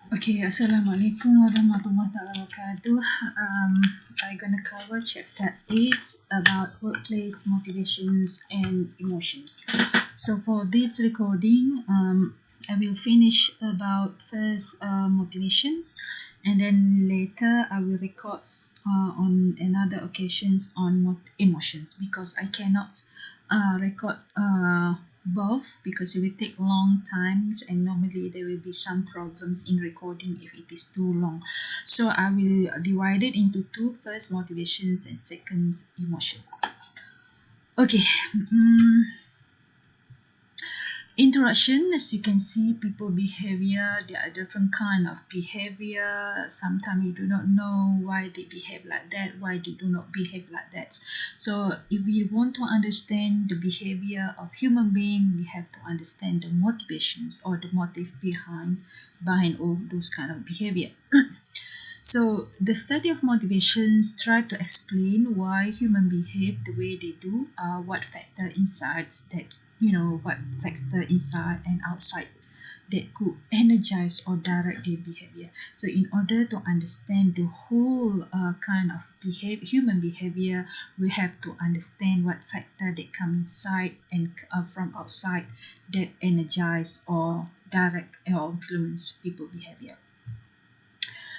Okay, Assalamualaikum warahmatullahi wabarakatuh. I'm gonna cover chapter 8 about workplace motivations and emotions. So for this recording, I will finish about first motivations, and then later I will record on another occasions on emotions, because I cannot record both, because it will take long times and normally there will be some problems in recording if it is too long. So I will divide it into two: first motivations and second emotions. Okay. Introduction. As you can see, people behavior, there are different kind of behavior. Sometimes you do not know why they behave like that, why they do not behave like that. So if we want to understand the behavior of human being, we have to understand the motivations or the motive behind all those kind of behavior. So the study of motivations try to explain why humans behave the way they do, what factor inside that, what factor inside and outside that could energize or direct their behavior. So in order to understand the whole kind of human behavior, we have to understand what factor that come inside and from outside that energize or direct or influence people behavior.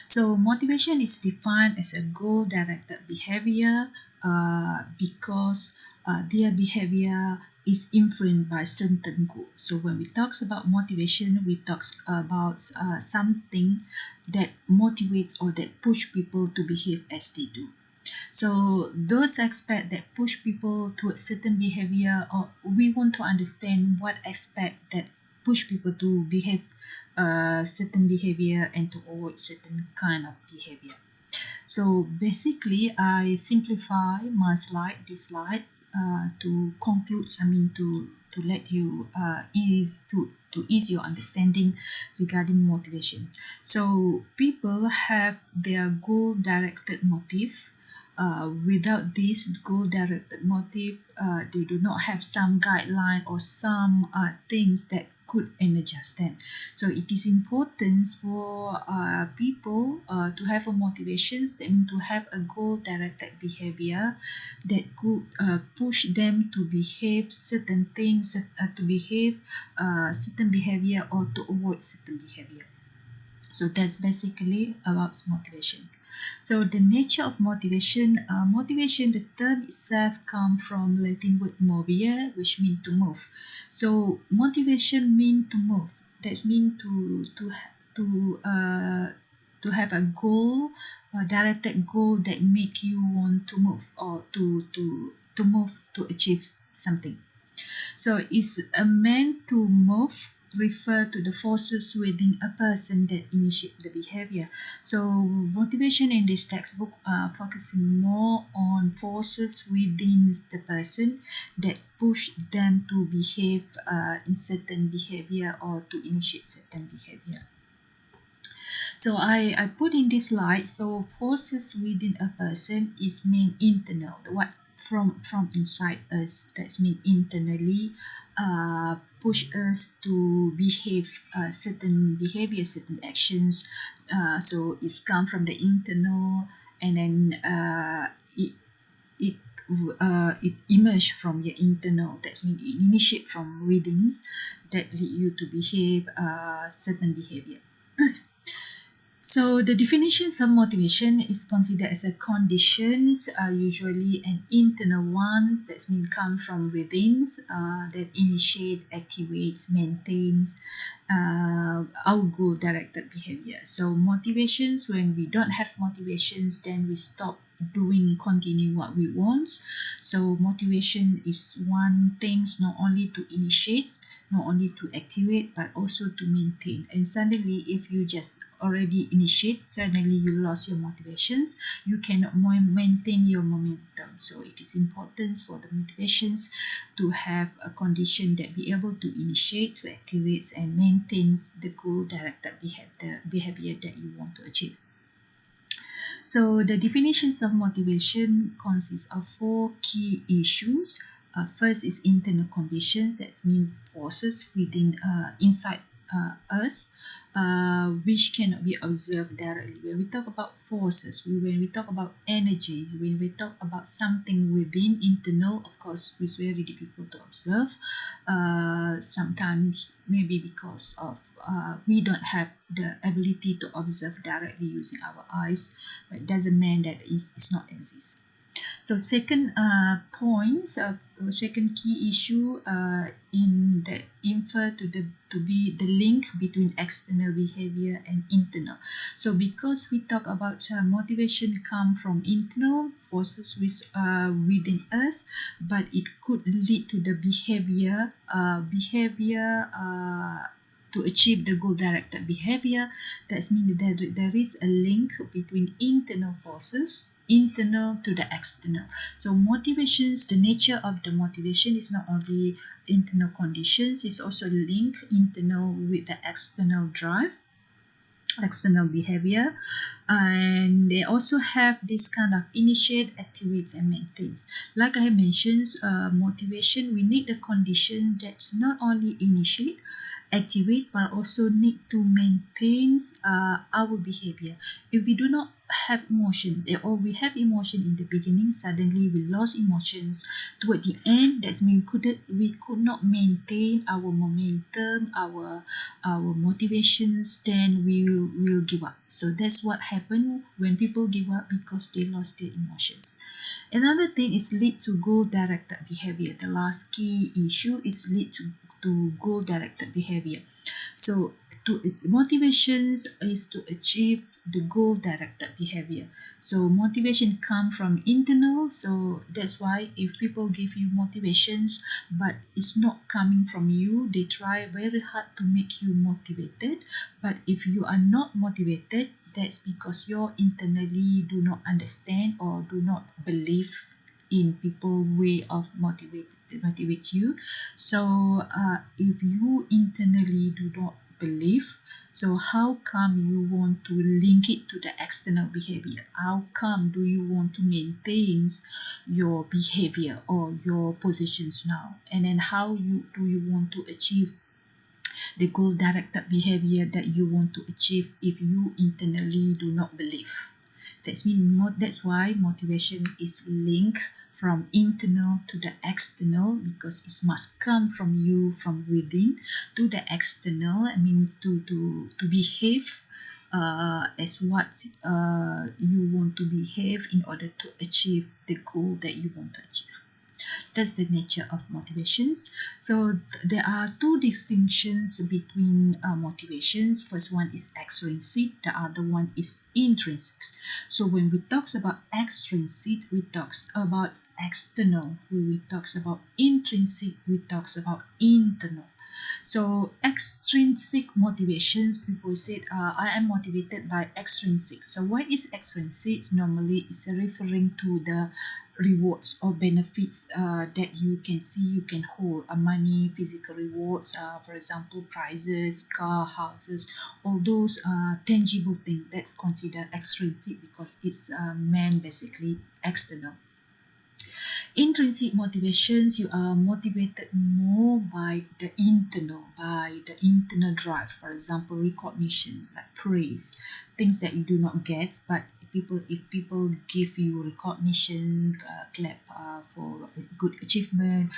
So motivation is defined as a goal-directed behavior because their behavior is influenced by certain goals. So when we talk about motivation, we talk about something that motivates or that push people to behave as they do. So those aspects that push people to a certain behavior, or we want to understand what aspect that push people to behave certain behavior and to avoid certain kind of behavior. So basically, I simplify my these slides to conclude. To let you ease your understanding regarding motivations. So people have their goal-directed motive. Without this goal-directed motive, they do not have some guideline or some things that could energize them. So it is important for people to have a motivations, that means to have a goal-directed behavior that could push them to behave certain things, to behave certain behavior or to avoid certain behavior. So that's basically about motivations. So the nature of motivation, the term itself comes from Latin word movere, which means to move. So motivation means to move. That means to have a goal, a directed goal that make you want to move or to move to achieve something. So is a meant to move refer to the forces within a person that initiate the behavior. So motivation in this textbook focusing more on forces within the person that push them to behave in certain behavior or to initiate certain behavior. So I put in this slide, so forces within a person is mean internal, what from inside us, that's mean internally push us to behave certain behavior, certain actions. So it's come from the internal, and then it it emerge from your internal, that's mean it initiate from within, that lead you to behave certain behavior. So the definitions of motivation is considered as a conditions, usually an internal one, that means come from within, that initiate, activates, maintains our goal-directed behavior. So motivations, when we don't have motivations, then we stop continue what we want. So motivation is one thing, not only to initiate, not only to activate, but also to maintain. And suddenly, if you just already initiate, suddenly you lost your motivations, you cannot maintain your momentum. So it is important for the motivations to have a condition that be able to initiate, to activate, and maintain the goal-directed behavior that you want to achieve. So the definitions of motivation consists of 4 key issues. First is internal conditions, that means forces within inside us, which cannot be observed directly. When we talk about forces, when we talk about energies, when we talk about something within internal, of course, it's very difficult to observe. Sometimes maybe because of we don't have the ability to observe directly using our eyes, but it doesn't mean that it's not exist. So second second key issue in the infer to be the link between external behavior and internal. So because we talk about motivation come from internal forces within us, but it could lead to the behavior to achieve the goal-directed behavior. That means that there is a link between internal forces, internal to the external. So motivations, the nature of the motivation is not only internal conditions, it's also linked internal with the external drive, external behavior, and they also have this kind of initiate, activate, and maintains. Like I mentioned, motivation, we need the condition that's not only initiate, activate, but also need to maintain our behavior. If we do not have emotion, or we have emotion in the beginning, suddenly we lost emotions toward the end, that means we could not maintain our momentum, our motivations, then we will give up. So that's what happened when people give up, because they lost their emotions. Another thing is lead to goal-directed behavior. The last key issue is lead to goal-directed behavior. So motivations is to achieve the goal-directed behavior. So motivation come from internal. So that's why if people give you motivations, but it's not coming from you, they try very hard to make you motivated. But if you are not motivated, that's because you internally do not understand or do not believe in people way of motivate you. So if you internally do not believe, so how come you want to link it to the external behavior? How come do you want to maintain your behavior or your positions now? And then how do you want to achieve the goal-directed behavior that you want to achieve if you internally do not believe? That's why motivation is linked from internal to the external, because it must come from you, from within to the external. It means to behave as what you want to behave in order to achieve the goal that you want to achieve. That's the nature of motivations. So there are two distinctions between motivations. First one is extrinsic, the other one is intrinsic. So when we talk about extrinsic, we talk about external. When we talk about intrinsic, we talk about internal. So extrinsic motivations, people said, I am motivated by extrinsic. So what is extrinsic? Normally it's referring to the rewards or benefits that you can see, you can hold, money, physical rewards, for example, prizes, car, houses, all those tangible things. That's considered extrinsic because it's meant basically external. Intrinsic motivations, you are motivated more by the internal drive. For example, recognition, like praise, things that you do not get, but if people give you recognition, clap for a good achievement,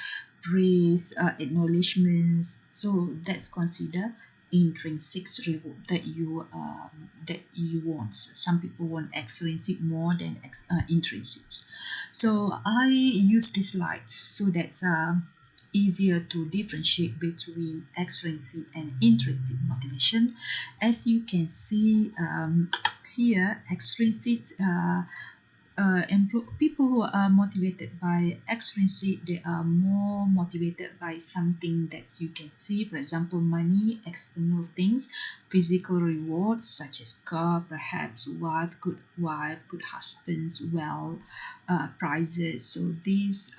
praise, acknowledgements, so that's considered intrinsic reward that you want. So some people want extrinsic more than intrinsic. So I use this slide so that's easier to differentiate between extrinsic and intrinsic motivation. As you can see here, extrinsic people who are motivated by extrinsic, they are more motivated by something that you can see, for example, money, external things, physical rewards such as car, perhaps good husbands, prizes. So these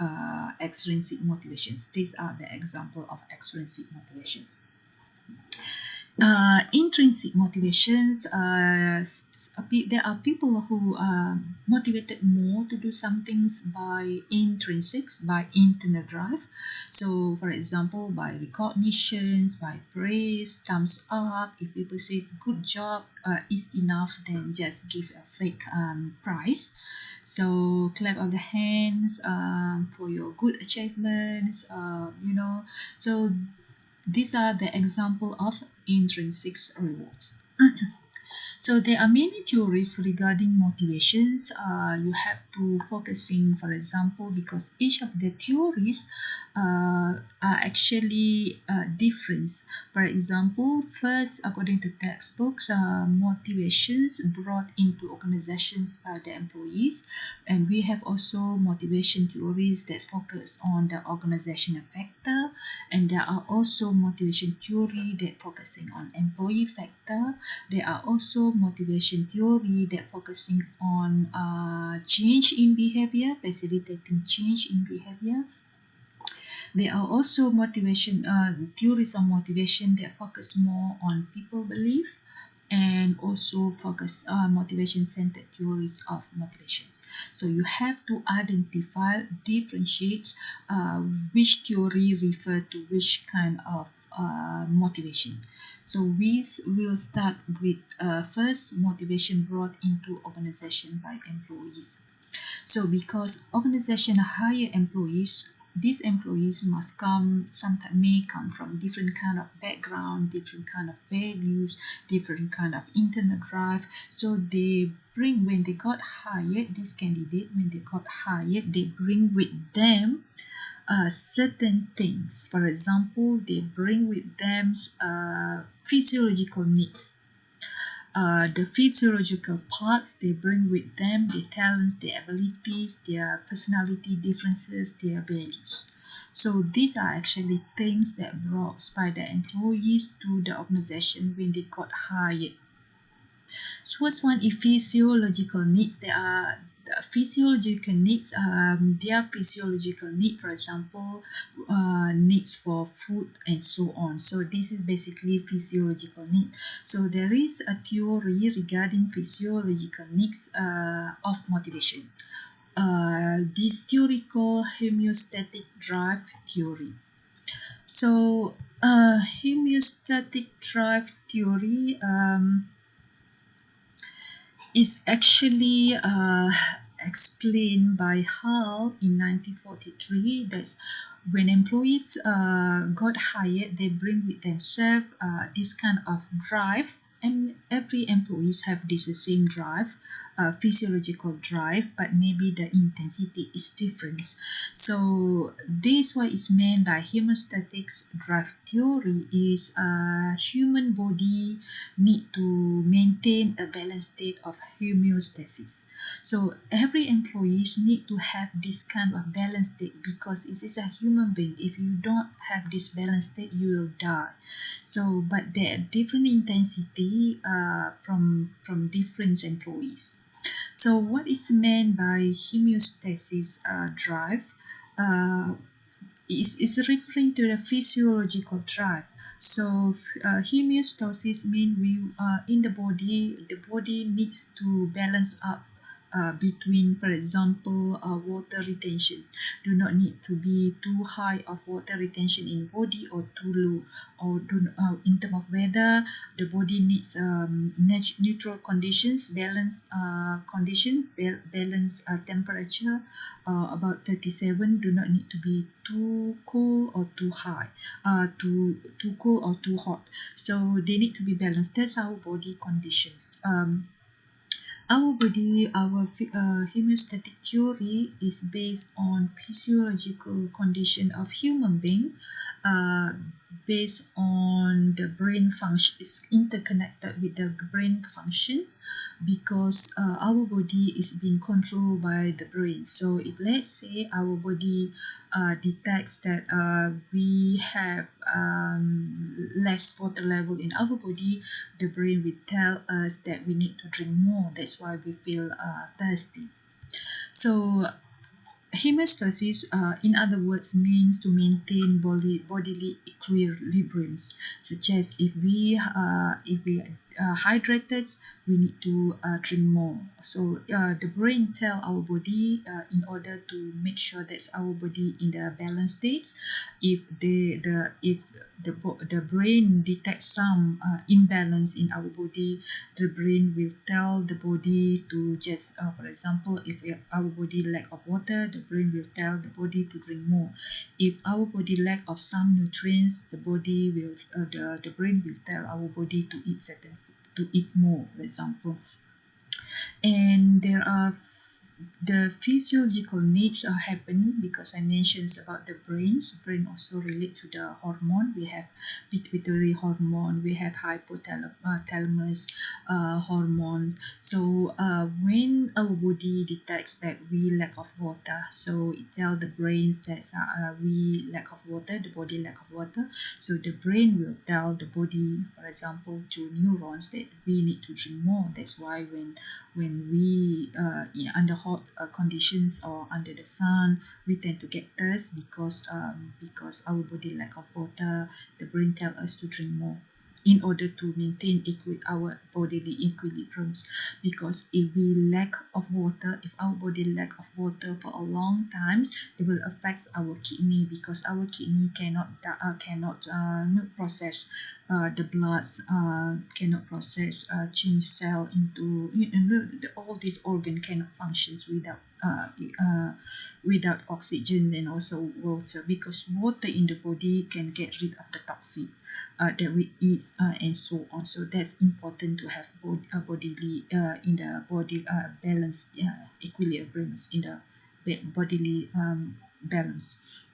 extrinsic motivations. These are the example of extrinsic motivations. intrinsic motivations, there are people who are motivated more to do some things by intrinsics, by internal drive. So for example, by recognitions, by praise, thumbs up. If people say good job is enough, then just give a fake prize. So clap of the hands for your good achievements, so these are the example of intrinsic rewards. So there are many theories regarding motivations. You have to focusing, for example, because each of the theories are actually different. For example, first, according to textbooks, motivations brought into organizations by the employees, and we have also motivation theories that focus on the organizational factor, and there are also motivation theory that focusing on employee factor. There are also motivation theory that focusing on change in behavior, facilitating change in behavior. There are also motivation theories on motivation that focus more on people belief, and also focus on motivation-centered theories of motivations. So you have to identify, differentiate which theory refer to which kind of motivation. So we will start with first, motivation brought into organization by employees. So because organization hire employees, these employees must come, sometimes may come from different kind of background, different kind of values, different kind of internal drive. So they bring, when they got hired, this candidate, when they got hired, they bring with them certain things. For example, they bring with them physiological needs. The physiological parts, they bring with them their talents, their abilities, their personality differences, their values. So these are actually things that brought by the employees to the organization when they got hired. So first one is physiological needs. There are physiological needs. Their physiological need, for example, needs for food and so on. So this is basically physiological need. So there is a theory regarding physiological needs of motivations. This theory called homeostatic drive theory. So homeostatic drive theory is actually explained by Hall in 1943. That's when employees got hired, they bring with themselves this kind of drive, and every employees have this same drive, physiological drive, but maybe the intensity is different. So this what is meant by homeostatic drive theory is human body need to maintain a balanced state of homeostasis. So every employees need to have this kind of balanced state, because this is a human being. If you don't have this balanced state, you will die. So but there are different intensity from different employees. So what is meant by homeostasis drive? Is referring to the physiological drive. So homeostasis means we in the body needs to balance up between, for example, water retentions. Do not need to be too high of water retention in body or too low. Or in terms of weather, the body needs neutral conditions, balance balance temperature about 37. Do not need to be too cool or too high, too cool or too hot. So they need to be balanced. That's our body conditions. Our body, our homeostatic theory is based on physiological condition of human being, based on the brain function, is interconnected with the brain functions, because our body is being controlled by the brain. So if let's say our body detects that we have less water level in our body, the brain will tell us that we need to drink more. That's why we feel thirsty. So Homeostasis, in other words, means to maintain bodily equilibriums, such as if we hydrated, we need to drink more. So the brain tell our body in order to make sure that our body in the balanced states. If the brain detects some imbalance in our body, the brain will tell the body to just, for example, if our body lack of water, the brain will tell the body to drink more. If our body lack of some nutrients, the brain will tell our body to eat certain food, to eat more, for example. And there are the physiological needs are happening because I mentioned about the brains. Brain also relate to the hormone. We have pituitary hormone, we have hypothalamus hormones. So when our body detects that we lack of water, so it tells the brains that we lack of water, the body lack of water. So the brain will tell the body, for example, to neurons, that we need to drink more. That's why when we under hot conditions or under the sun, we tend to get thirst because our body lack of water. The brain tell us to drink more in order to maintain our bodily equilibriums. Because if we lack of water, if our body lack of water for a long time, it will affect our kidney, because our kidney cannot process the blood, cannot process change cell into all these organ cannot functions without oxygen and also water, because water in the body can get rid of the toxin that we eat and so on. So that's important to have bodily in the body balance, equilibriums in the bodily balance.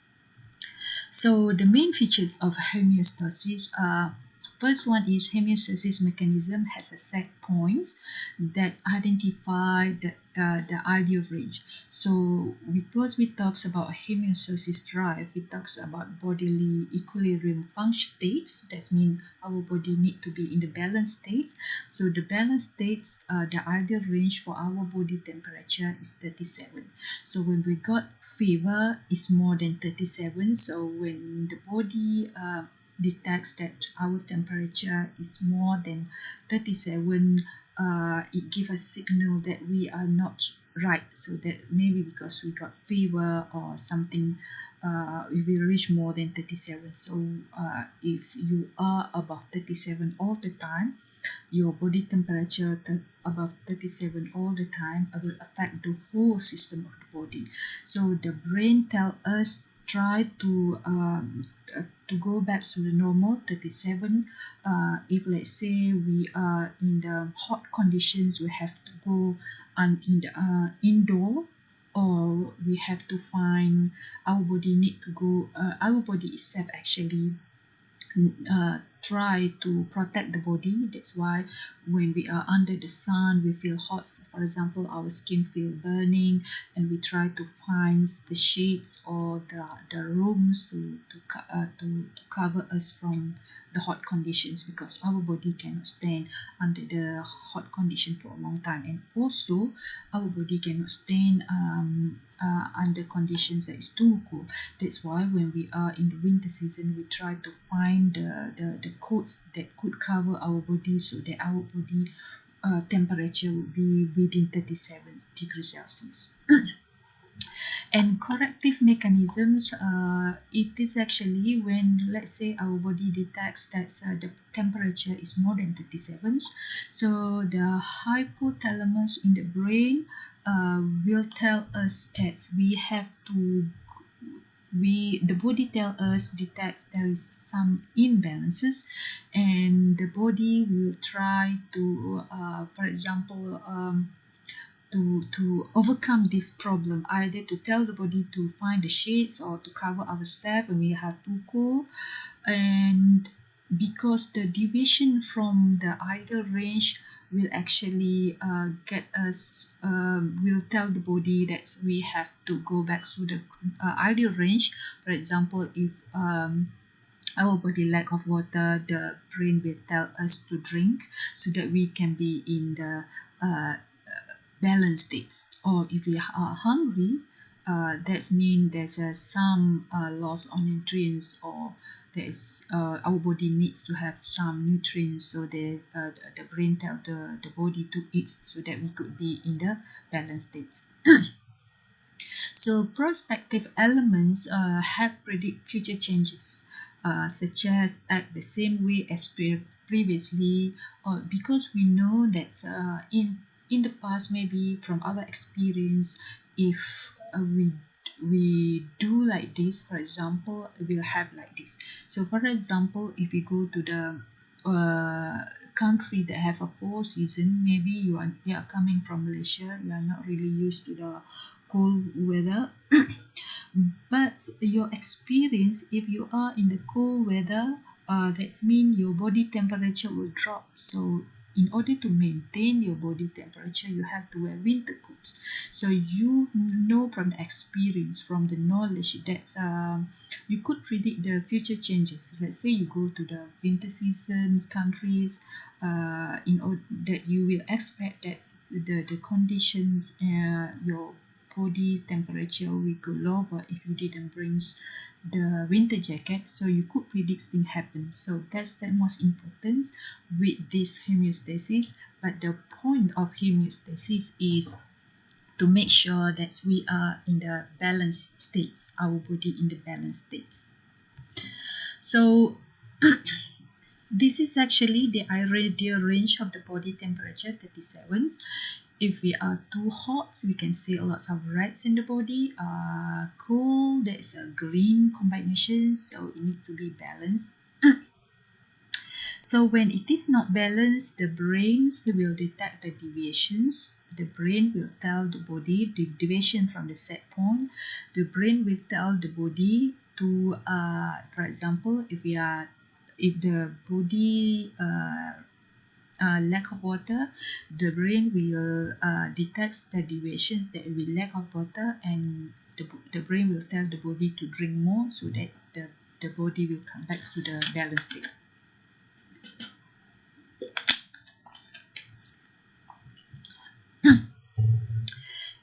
So the main features of homeostasis are, first one is homeostasis mechanism has a set points that identify the ideal range. So because we talks about homeostasis drive, we talks about bodily equilibrium function states. That means our body need to be in the balanced states. So the balanced states, the ideal range for our body temperature is 37. So when we got fever, is more than 37. So when the body detects that our temperature is more than 37, it gives a signal that we are not right. So that maybe because we got fever or something, we will reach more than 37. So if you are above 37 all the time, your body temperature above 37 all the time will affect the whole system of the body. So the brain tell us try to go back to the normal 37. If let's say we are in the hot conditions, we have to go in the indoor, or we have to find our body need to go. Our body itself actually try to protect the body. That's why when we are under the sun, we feel hot. For example, our skin feel burning, and we try to find the shades or the rooms to cover us from the hot conditions, because our body cannot stand under the hot condition for a long time. And also our body cannot stand under conditions that is too cool. That's why when we are in the winter season, we try to find the coats that could cover our body, so that our body temperature would be within 37 degrees Celsius. And corrective mechanisms, it is actually when, let's say, our body detects that the temperature is more than 37, so the hypothalamus in the brain will tell us that we have to the body tell us detects there is some imbalances, and the body will try to for example to overcome this problem, either to tell the body to find the shades or to cover ourselves when we are too cool. And because the deviation from the ideal range will actually get us will tell the body that we have to go back to the ideal range. For example, if our body lack of water, the brain will tell us to drink so that we can be in the balanced states. Or if we are hungry, That means there's some loss on nutrients, or there's our body needs to have some nutrients, so the brain tell the body to eat so that we could be in the balanced state. So prospective elements help predict future changes, such as act the same way as previously, or because we know that in the past, maybe from our experience, if we do like this, for example, we'll have like this. So for example, if we go to the country that have a 4 season, maybe you are coming from Malaysia, you are not really used to the cold weather. But your experience, if you are in the cold weather, that means your body temperature will drop. So in order to maintain your body temperature, you have to wear winter coats. So you know from the experience, from the knowledge, that you could predict the future changes. Let's say you go to the winter seasons countries, that you will expect that the conditions, your body temperature will go lower if you didn't bring the winter jacket, so you could predict things happen. So that's the most important with this homeostasis. But the point of homeostasis is to make sure that we are in the balanced states, our body in the balanced states. So this is actually the ideal range of the body temperature, 37. If we are too hot, we can see lots of reds in the body. Cool, there's a green combination, so it needs to be balanced. So when it is not balanced, the brains will detect the deviations. The brain will tell the body the deviation from the set point. The brain will tell the body to, for example, if the body lack of water, the brain will detect the deviations that we lack of water, and the brain will tell the body to drink more so that the body will come back to the balanced state.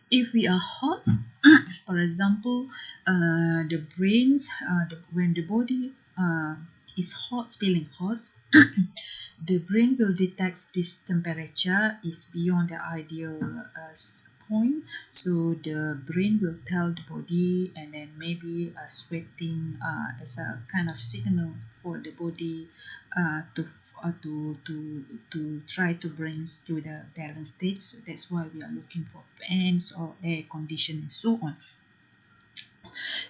If we are hot, for example, the brains, when the body is hot, feeling hot, the brain will detect this temperature is beyond the ideal point, so the brain will tell the body, and then maybe sweating as a kind of signal for the body to try to bring to the balanced state. So that's why we are looking for fans or air conditioning and so on.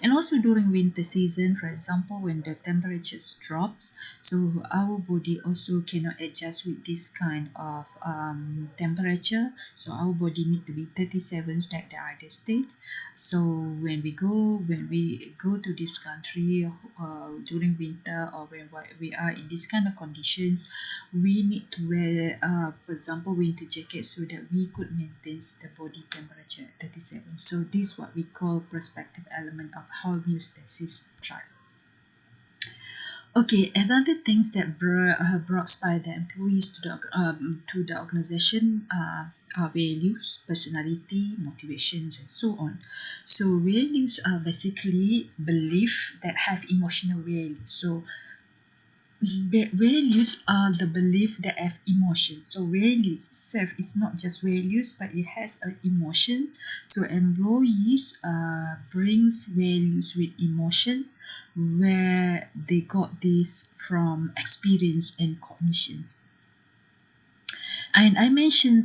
And also during winter season, for example, when the temperatures drops, so our body also cannot adjust with this kind of temperature. So our body need to be 37 like the ideal state. So when we go to this country during winter, or when we are in this kind of conditions, we need to wear, for example, winter jackets so that we could maintain the body temperature at 37. So this is what we call prospective element of homeostasis drive. Okay, another things that brought by the employees to the organization are values, personality, motivations, and so on. So values are basically belief that have emotional value. So the values are the belief that have emotions. So values itself is not just values, but it has emotions. So employees brings values with emotions, where they got this from experience and cognitions. And I mentioned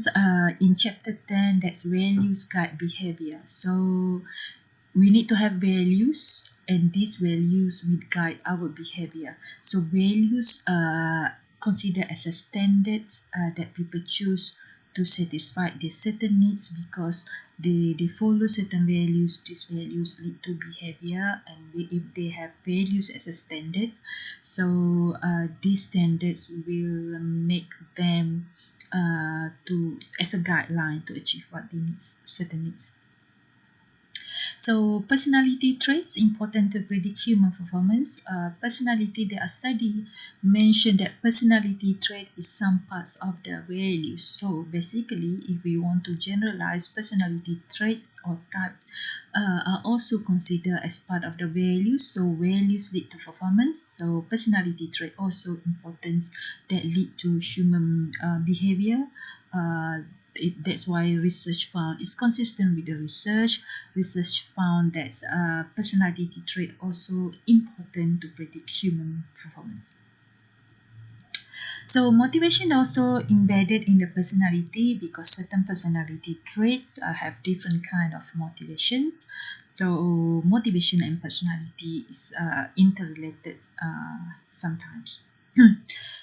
in chapter 10 that values guide behavior. So we need to have values, and these values will guide our behavior. So values are considered as a standard that people choose to satisfy their certain needs, because they follow certain values. These values lead to behavior, and if they have values as a standard, so these standards will make them as a guideline to achieve what they need, certain needs. So personality traits important to predict human performance. Personality, there are study mentioned that personality trait is some parts of the values. So basically, if we want to generalize, personality traits or types are also considered as part of the values. So values lead to performance. So personality trait also importance that lead to human behavior. That's why research found it's consistent with the research. Research found that personality trait also important to predict human performance. So motivation also embedded in the personality because certain personality traits have different kind of motivations. So motivation and personality is interrelated sometimes.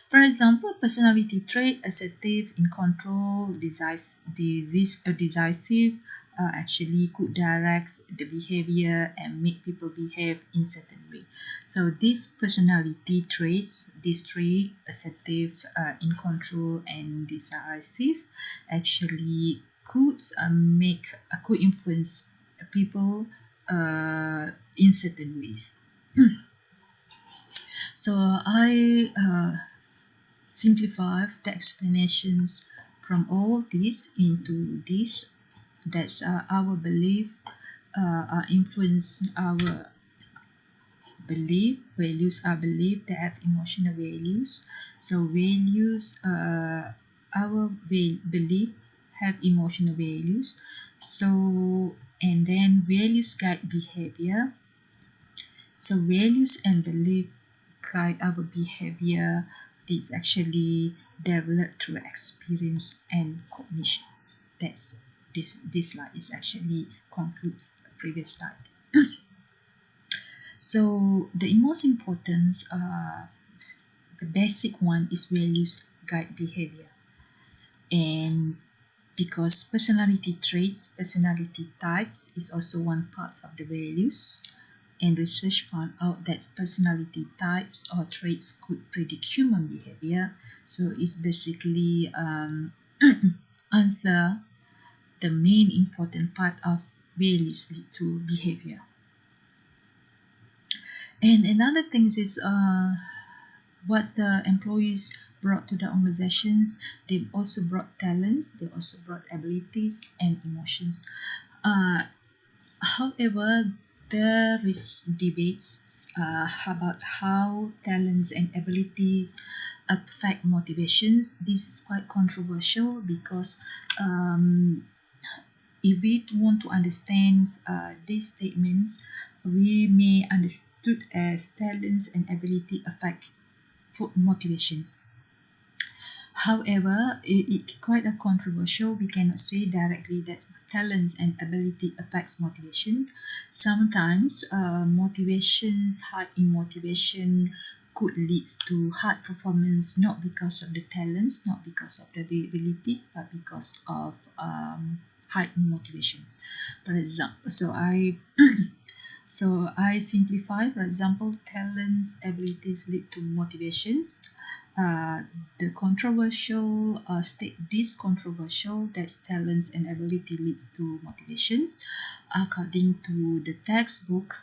For example, personality trait assertive, in control, decisive, actually could direct the behavior and make people behave in certain way. So these personality traits, these three, assertive, in control, and decisive, actually could influence people in certain ways. So I simplify the explanations from all this into this. That's our belief influence our belief. Values are belief that have emotional values. So values, our belief have emotional values. So and then values guide behavior. So values and belief guide our behavior is actually developed through experience and cognitions. That's this slide is actually concludes the previous slide. So the most important, the basic one is values guide behavior, and because personality traits, personality types is also one part of the values. And research found out that personality types or traits could predict human behavior. So it's basically answer the main important part of values lead to behavior. And another thing is what the employees brought to the organizations. They also brought talents, they also brought abilities and emotions. However, there is debates about how talents and abilities affect motivations. This is quite controversial because if we want to understand these statements, we may understood as talents and ability affect motivations. However, it's quite a controversial. We cannot say directly that talents and ability affects motivation. Sometimes motivations, high in motivation could lead to high performance, not because of the talents, not because of the abilities, but because of high in motivation. For example, so I simplify. For example, talents, abilities lead to motivations. The controversial this controversial that talents and ability leads to motivations. According to the textbook,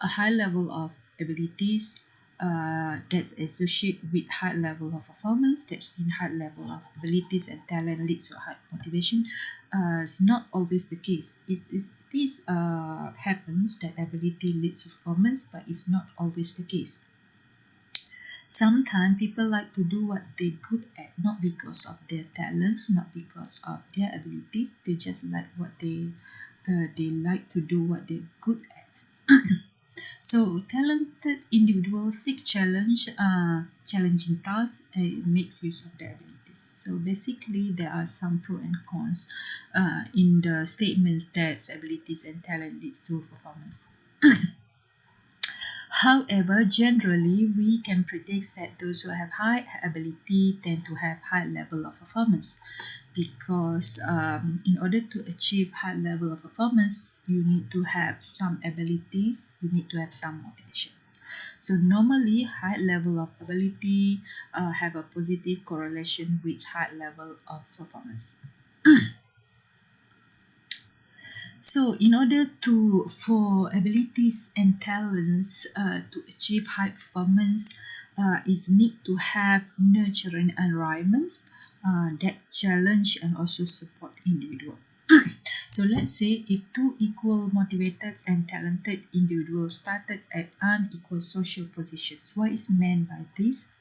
a high level of abilities that's associated with high level of performance. That's mean high level of abilities and talent leads to high motivation. It's not always the case. This happens that ability leads to performance, but it's not always the case. Sometimes people like to do what they're good at, not because of their talents, not because of their abilities. They just like what they like to do what they're good at. So talented individuals seek challenging tasks and makes use of their abilities. So basically, there are some pros and cons in the statements that abilities and talent leads to performance. However, generally, we can predict that those who have high ability tend to have high level of performance because in order to achieve high level of performance, you need to have some abilities, you need to have some motivations. So normally, high level of ability have a positive correlation with high level of performance. So in order to for abilities and talents to achieve high performance is need to have nurturing environments that challenge and also support individual. So let's say if two equal motivated and talented individuals started at unequal social positions, what is meant by this?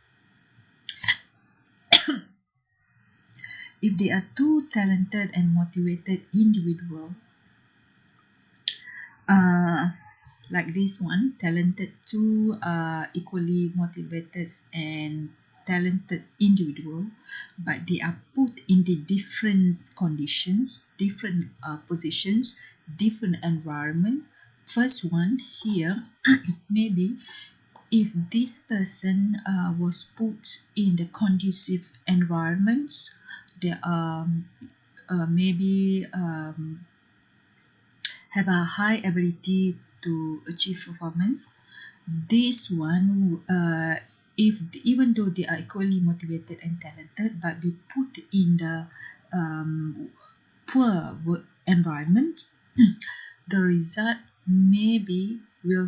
If they are two talented and motivated individuals, uh, like this one, talented two equally motivated and talented individual, but they are put in the different conditions, different positions, different environment. First one here, maybe if this person was put in the conducive environments, they maybe have a high ability to achieve performance. This one, if even though they are equally motivated and talented, but be put in the poor work environment, the result maybe will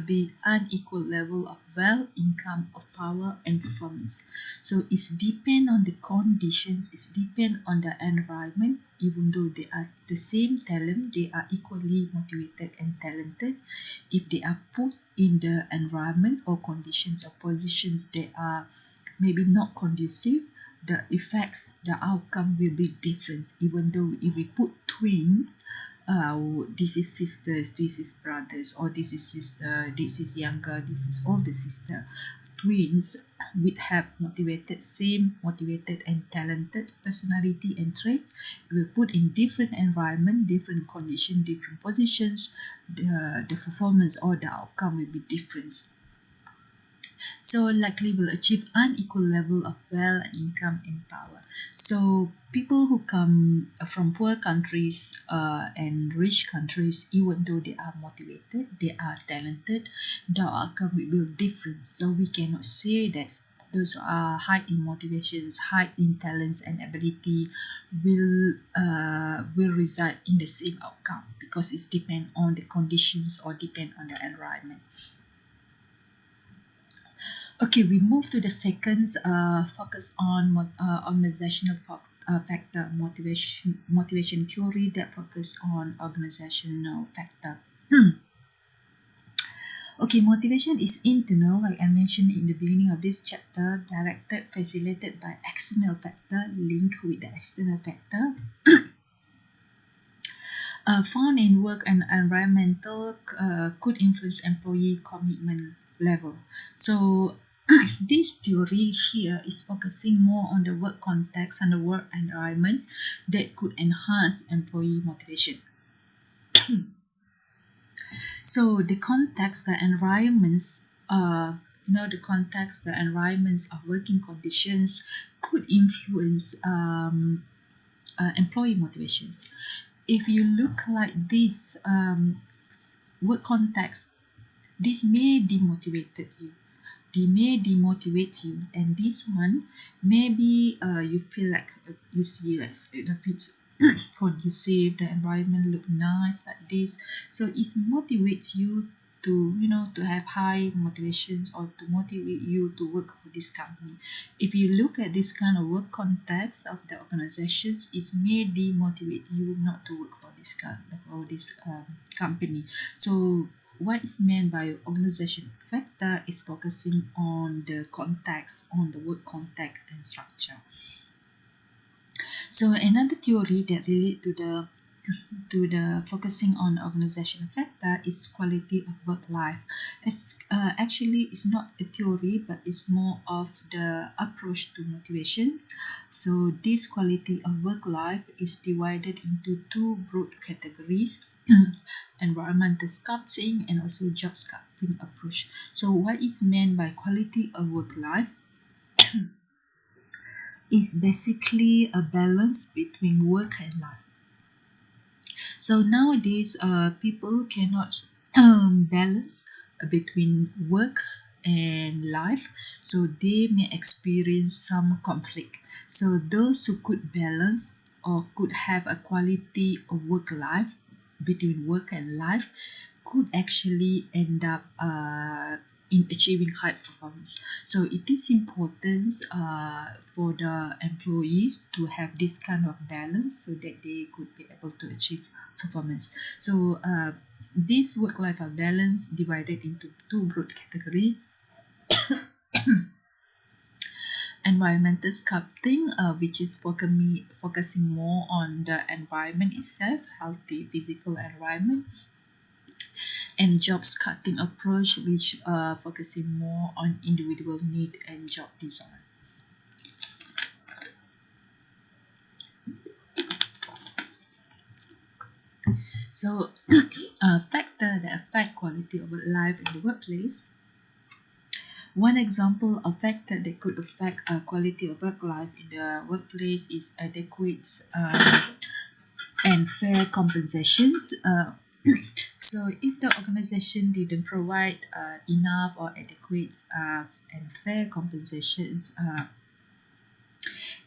be unequal level of wealth, income, of power and performance. So it's depend on the conditions, it's depend on the environment. Even though they are the same talent, they are equally motivated and talented, if they are put in the environment or conditions or positions that are maybe not conducive, the effects, the outcome will be different. Even though if we put twins, this is sisters, this is brothers, or this is sister, this is younger, this is older sister. Twins would have same motivated and talented personality and traits. We put in different environment, different condition, different positions, the performance or the outcome will be different. So likely will achieve unequal level of wealth and income and power. So people who come from poor countries and rich countries, even though they are motivated, they are talented, the outcome will be different. So we cannot say that those who are high in motivations, high in talents and ability will result in the same outcome, because it depends on the conditions or depend on the environment. Okay, we move to the second focus on organizational factor motivation theory that focus on organizational factor. Okay, motivation is internal, like I mentioned in the beginning of this chapter, directed, facilitated by external factor, linked with the external factor. Found in work and environmental could influence employee commitment level. So this theory here is focusing more on the work context and the work environments that could enhance employee motivation. So the context, the environments, the context, the environments of working conditions could influence employee motivations. If you look like this work context, this may demotivate you. They may demotivate you, and this one maybe you feel like you see like the bit conducive, the environment look nice like this, so it motivates you to to have high motivations or to motivate you to work for this company. If you look at this kind of work context of the organizations, it may demotivate you not to work for this company. So what is meant by organization factor is focusing on the context, on the work context and structure. So another theory that relate to the focusing on organization factor is quality of work life. Actually it's not a theory, but it's more of the approach to motivations. So this quality of work life is divided into two broad categories: environmental sculpting and also job sculpting approach. So what is meant by quality of work life is basically a balance between work and life. So nowadays, people cannot balance between work and life, so they may experience some conflict. So those who could balance or could have a quality of work life between work and life could actually end up in achieving high performance. So it is important for the employees to have this kind of balance so that they could be able to achieve performance. So this work-life balance divided into two broad categories. Environmental sculpting, which is focusing more on the environment itself, healthy physical environment, and job sculpting approach, which focusing more on individual need and job design. So, factor that affect quality of life in the workplace. One example of factor that could affect quality of work life in the workplace is adequate and fair compensations. So if the organization didn't provide enough or adequate and fair compensations,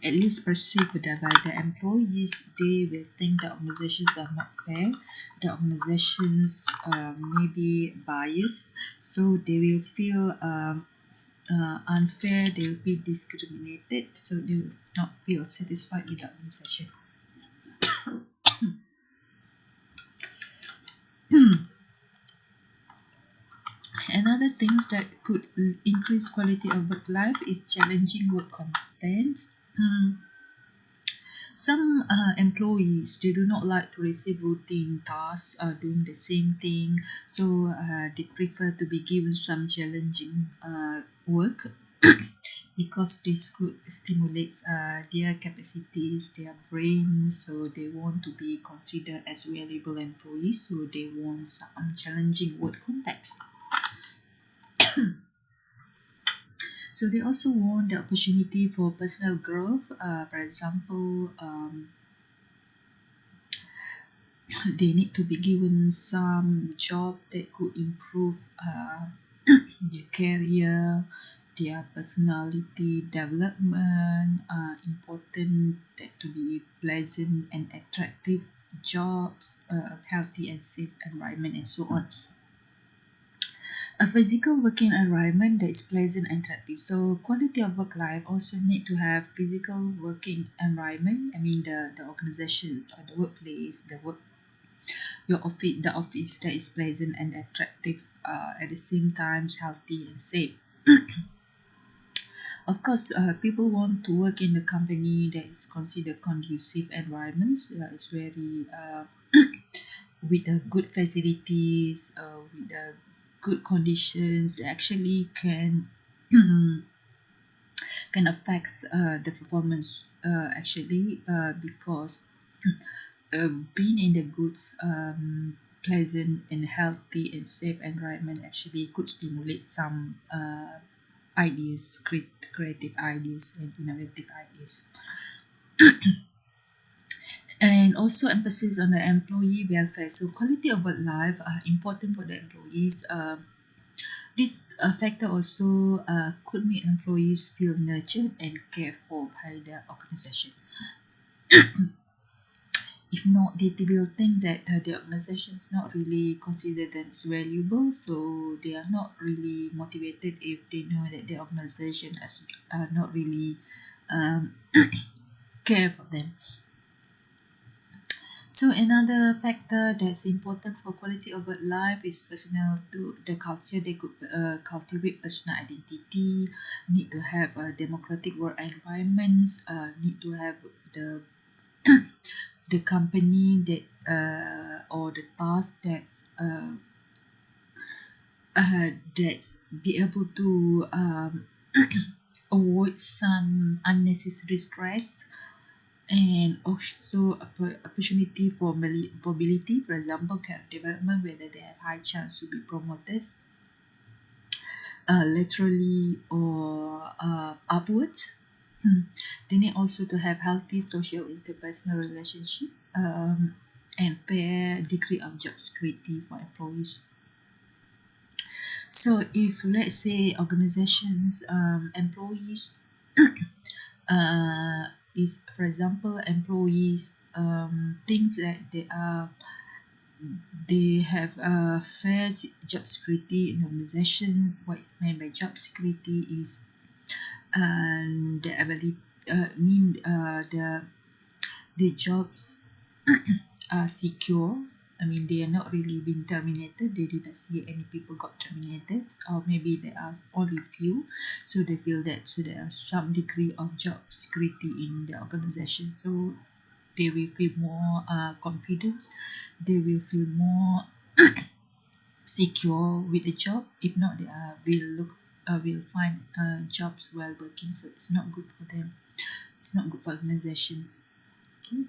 at least perceived by the employees, they will think the organizations are not fair. The organizations may be biased, so they will feel unfair, they will be discriminated, so they will not feel satisfied with the organization. Another things that could increase quality of work life is challenging work contents. Some employees, they do not like to receive routine tasks doing the same thing, so they prefer to be given some challenging work because this could stimulate their capacities, their brains, so they want to be considered as valuable employees, so they want some challenging work context. So they also want the opportunity for personal growth. For example, they need to be given some job that could improve their career, their personality development. Important that to be pleasant and attractive jobs, healthy and safe environment, and so on. A physical working environment that is pleasant and attractive. So quality of work life also need to have physical working environment. I mean the organizations or the workplace, the office that is pleasant and attractive, at the same time healthy and safe. Of course, people want to work in the company that is considered conducive environments. It's very with the good facilities, with the good conditions that actually can can affect the performance actually because being in the good pleasant and healthy and safe environment actually could stimulate some ideas, creative ideas and innovative ideas. And also emphasis on the employee welfare. So quality of work life are important for the employees. This factor also could make employees feel nurtured and cared for by the organization. If not, they will think that the organization is not really considered them as valuable, so they are not really motivated if they know that the organization is not really care for them. So another factor that's important for quality of work life is personal to the culture. They could cultivate personal identity, need to have a democratic work environments, need to have the the company that or the task that's be able to avoid some unnecessary stress, and also opportunity for mobility, for example career development, whether they have high chance to be promoted laterally or upwards. They need also to have healthy social interpersonal relationship and fair degree of job security for employees. So if let's say organizations employees is, for example, employees thinks that they are they have a fair job security in organizations. What is meant by job security is the ability, the jobs are secure. I mean, they are not really being terminated. They did not see any people got terminated, or maybe there are only few. So they feel that there is some degree of job security in the organization. So they will feel more confidence. They will feel more secure with the job. If not, they will find jobs while working. So it's not good for them. It's not good for organizations. Okay.